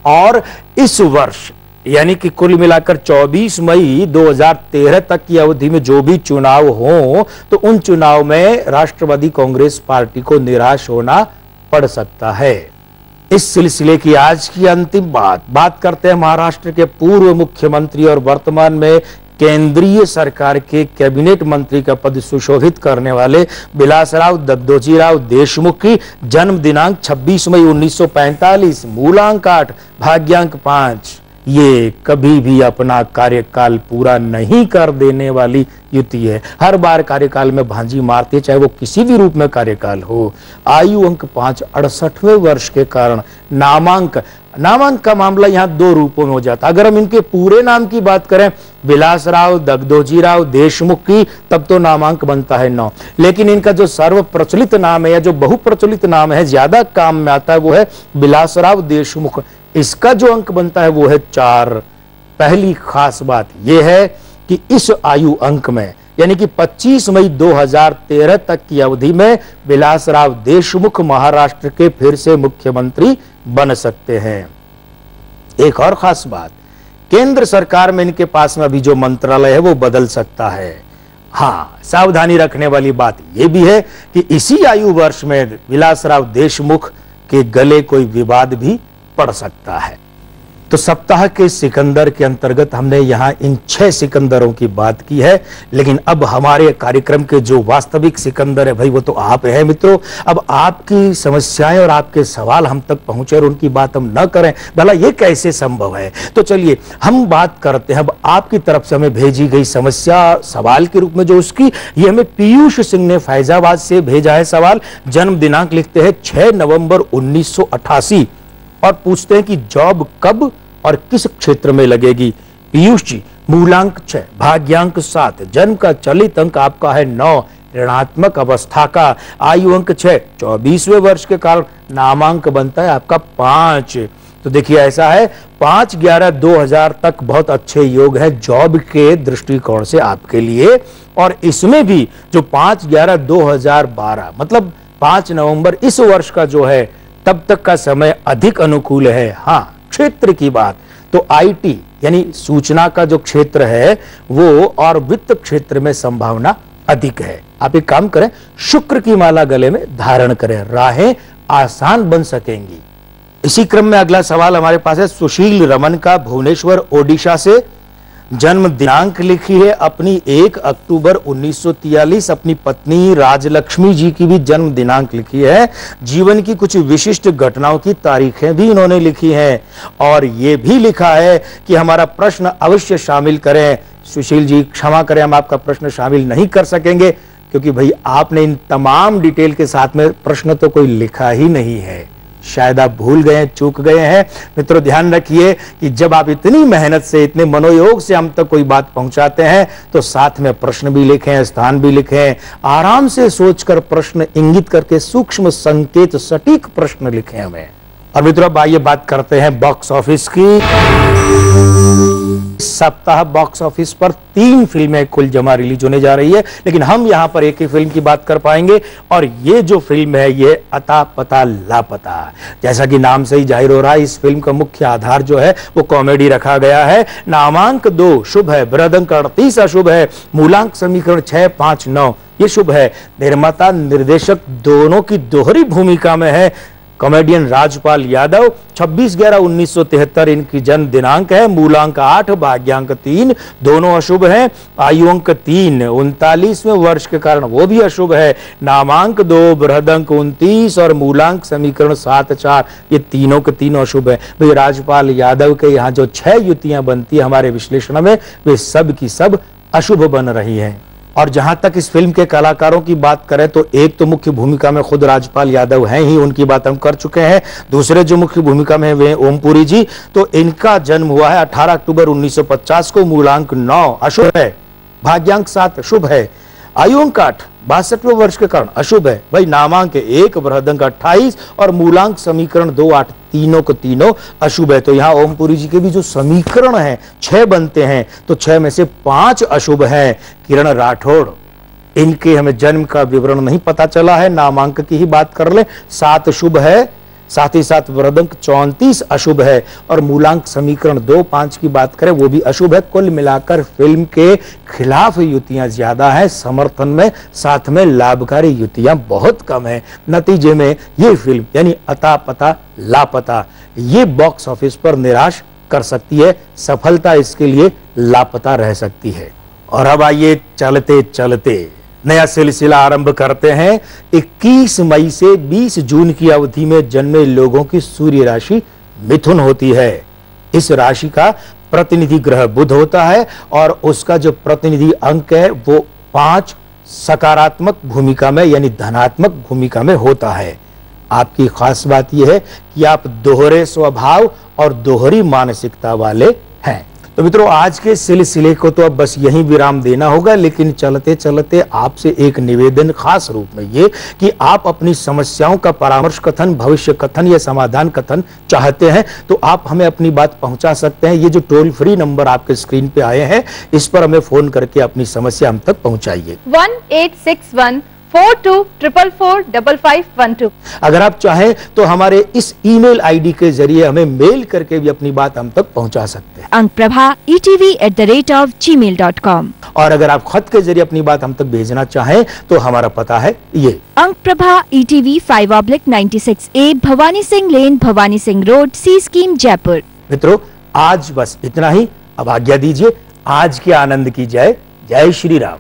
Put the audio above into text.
और इस वर्ष यानी कि कुल मिलाकर 24 मई 2013 तक की अवधि में जो भी चुनाव हो तो उन चुनाव में राष्ट्रवादी कांग्रेस पार्टी को निराश होना पड़ सकता है। इस सिलसिले की आज की अंतिम बात करते हैं महाराष्ट्र के पूर्व मुख्यमंत्री और वर्तमान में केंद्रीय सरकार के कैबिनेट मंत्री का पद सुशोभित करने वाले विलासराव दत्तोजीराव देशमुख की जन्म दिनांक 26 मई 1945, मूलांक 8, भाग्यांक 5। ये कभी भी अपना कार्यकाल पूरा नहीं कर देने वाली युति है। हर बार कार्यकाल में भांजी मारती है, चाहे वो किसी भी रूप में कार्यकाल हो। आयु अंक 5, 68वें वर्ष के कारण नामांक का मामला यहाँ दो रूपों में हो जाता। अगर हम इनके पूरे नाम की बात करें विलासराव दत्तोजीराव देशमुख की, तब तो नामांक बनता है 9। लेकिन इनका जो सर्व प्रचलित नाम है या जो बहुप्रचलित नाम है, ज्यादा काम में आता है, वो है विलासराव देशमुख। इसका जो अंक बनता है वो है 4। पहली खास बात यह है कि इस आयु अंक में यानी कि 25 मई 2013 तक की अवधि में विलासराव देशमुख महाराष्ट्र के फिर से मुख्यमंत्री बन सकते हैं। एक और खास बात, केंद्र सरकार में इनके पास में अभी जो मंत्रालय है वो बदल सकता है। हाँ, सावधानी रखने वाली बात यह भी है कि इसी आयु वर्ष में विलासराव देशमुख के गले कोई विवाद भी पड़ सकता है। तो सप्ताह के सिकंदर के अंतर्गत हमने यहां इन 6 सिकंदरों की बात की है, लेकिन अब हमारे कार्यक्रम के जो वास्तविक सिकंदर है भाई, वो तो आप है मित्रों। अब आपकी समस्याएं और आपके सवाल हम तक पहुंचे और उनकी बात हम न करें, भला ये कैसे संभव है? तो चलिए हम बात करते हैं अब आपकी तरफ से हमें भेजी गई समस्या सवाल के रूप में जो उसकी, ये हमें पीयूष सिंह ने फैजाबाद से भेजा है सवाल। जन्म दिनांक लिखते हैं 6 नवंबर 1988 और पूछते हैं कि जॉब कब और किस क्षेत्र में लगेगी। पीयूष जी, मूलांक 6, भाग्यांक 7, जन्म का चलित अंक आपका है 9, ऋणात्मक अवस्था का, आयु अंक 6, 24वें वर्ष के कारण नामांक बनता है आपका 5। तो देखिए ऐसा है 5/11/2000 तक बहुत अच्छे योग है जॉब के दृष्टिकोण से आपके लिए, और इसमें भी जो 5/11/2012 मतलब 5 नवंबर इस वर्ष का जो है तब तक का समय अधिक अनुकूल है। हाँ, क्षेत्र की बात तो आईटी यानी सूचना का जो क्षेत्र है वो और वित्त क्षेत्र में संभावना अधिक है। आप एक काम करें, शुक्र की माला गले में धारण करें, राहें आसान बन सकेंगी। इसी क्रम में अगला सवाल हमारे पास है सुशील रमन का, भुवनेश्वर ओडिशा से। जन्म दिनांक लिखी है अपनी 1 अक्टूबर 1943। अपनी पत्नी राजलक्ष्मी जी की भी जन्म दिनांक लिखी है। जीवन की कुछ विशिष्ट घटनाओं की तारीखें भी इन्होंने लिखी हैं और ये भी लिखा है कि हमारा प्रश्न अवश्य शामिल करें। सुशील जी क्षमा करें, हम आपका प्रश्न शामिल नहीं कर सकेंगे क्योंकि भाई आपने इन तमाम डिटेल के साथ में प्रश्न तो कोई लिखा ही नहीं है। शायद आप भूल गए, चूक गए हैं। मित्रों ध्यान रखिए कि जब आप इतनी मेहनत से, इतने मनोयोग से हम तक कोई बात पहुंचाते हैं तो साथ में प्रश्न भी लिखें, स्थान भी लिखें, आराम से सोचकर प्रश्न इंगित करके सूक्ष्म संकेत सटीक प्रश्न लिखें हमें। और मित्रों अब आइए बात करते हैं बॉक्स ऑफिस की। सप्ताह बॉक्स ऑफिस पर 3 फिल्में कुल जमा रिलीज होने जा रही है, लेकिन हम यहां पर एक ही फिल्म की बात कर पाएंगे और ये जो फिल्म है ये अता पता लापता। जैसा कि नाम से ही जाहिर हो रहा है, इस फिल्म का मुख्य आधार जो है वो कॉमेडी रखा गया है। नामांक 2 शुभ है, बृहदंक 38 अशुभ है, मूलांक समीकरण 6, 5, 9 ये शुभ है। निर्माता निर्देशक दोनों की दोहरी भूमिका में है कॉमेडियन राजपाल यादव। 26/11/1973 इनकी जन्म दिनांक है। मूलांक 8, भाग्यांक 3 दोनों अशुभ हैं। आयु अंक 3, 39वें वर्ष के कारण वो भी अशुभ है। नामांक 2, बृहदंक 29 और मूलांक समीकरण 7, 4 ये तीनों के तीनों अशुभ है। भाई राजपाल यादव के यहाँ जो 6 युतियां बनती है हमारे विश्लेषण में, वे सब की सब अशुभ बन रही हैं। और जहां तक इस फिल्म के कलाकारों की बात करें तो एक तो मुख्य भूमिका में खुद राजपाल यादव हैं ही, उनकी बात हम कर चुके हैं। दूसरे जो मुख्य भूमिका में वे ओमपुरी जी, तो इनका जन्म हुआ है 18 अक्टूबर 1950 को। मूलांक 9 अशुभ है, भाग्यांक 7 शुभ है। आयु अंक 8 62वें वर्ष के कारण अशुभ है। भाई नामांक 1, बृहदंक 28 और मूलांक समीकरण 2, 8 तीनों को तीनों अशुभ है। तो यहाँ ओमपुरी जी के भी जो समीकरण हैं 6 बनते हैं, तो 6 में से 5 अशुभ हैं। किरण राठौड़, इनके हमें जन्म का विवरण नहीं पता चला है, नामांक की ही बात कर ले। 7 शुभ है, साथ ही साथ वृद्धंक 34 अशुभ है और मूलांक समीकरण 2-5 की बात करें वो भी अशुभ है। कुल मिलाकर फिल्म के खिलाफ युतियां ज्यादा है, समर्थन में साथ में लाभकारी युतियां बहुत कम है। नतीजे में ये फिल्म यानी अता पता लापता ये बॉक्स ऑफिस पर निराश कर सकती है, सफलता इसके लिए लापता रह सकती है। और अब आइए चलते चलते नया सिलसिला आरंभ करते हैं। 21 मई से 20 जून की अवधि में जन्मे लोगों की सूर्य राशि मिथुन होती है। इस राशि का प्रतिनिधि ग्रह बुध होता है और उसका जो प्रतिनिधि अंक है वो 5 सकारात्मक भूमिका में यानी धनात्मक भूमिका में होता है। आपकी खास बात यह है कि आप दोहरे स्वभाव और दोहरी मानसिकता वाले हैं। तो मित्रों, आज के सिलसिले को तो अब बस यहीं विराम देना होगा, लेकिन चलते चलते आपसे एक निवेदन खास रूप में ये कि आप अपनी समस्याओं का परामर्श कथन, भविष्य कथन या समाधान कथन चाहते हैं तो आप हमें अपनी बात पहुंचा सकते हैं। ये जो टोल फ्री नंबर आपके स्क्रीन पे आए हैं इस पर हमें फोन करके अपनी समस्या हम तक पहुंचाइए। 1861-424445512। अगर आप चाहें तो हमारे इस ईमेल आईडी के जरिए हमें मेल करके भी अपनी बात हम तक पहुंचा सकते हैं। ankprabha@gmail.com। और अगर आप खत के जरिए अपनी बात हम तक भेजना चाहें तो हमारा पता है ये अंकप्रभा ETV 5/96A भवानी सिंह लेन, भवानी सिंह रोड, सी स्कीम, जयपुर। मित्रों, आज बस इतना ही। अब आज्ञा दीजिए। आज के आनंद की जय। जय श्री राम।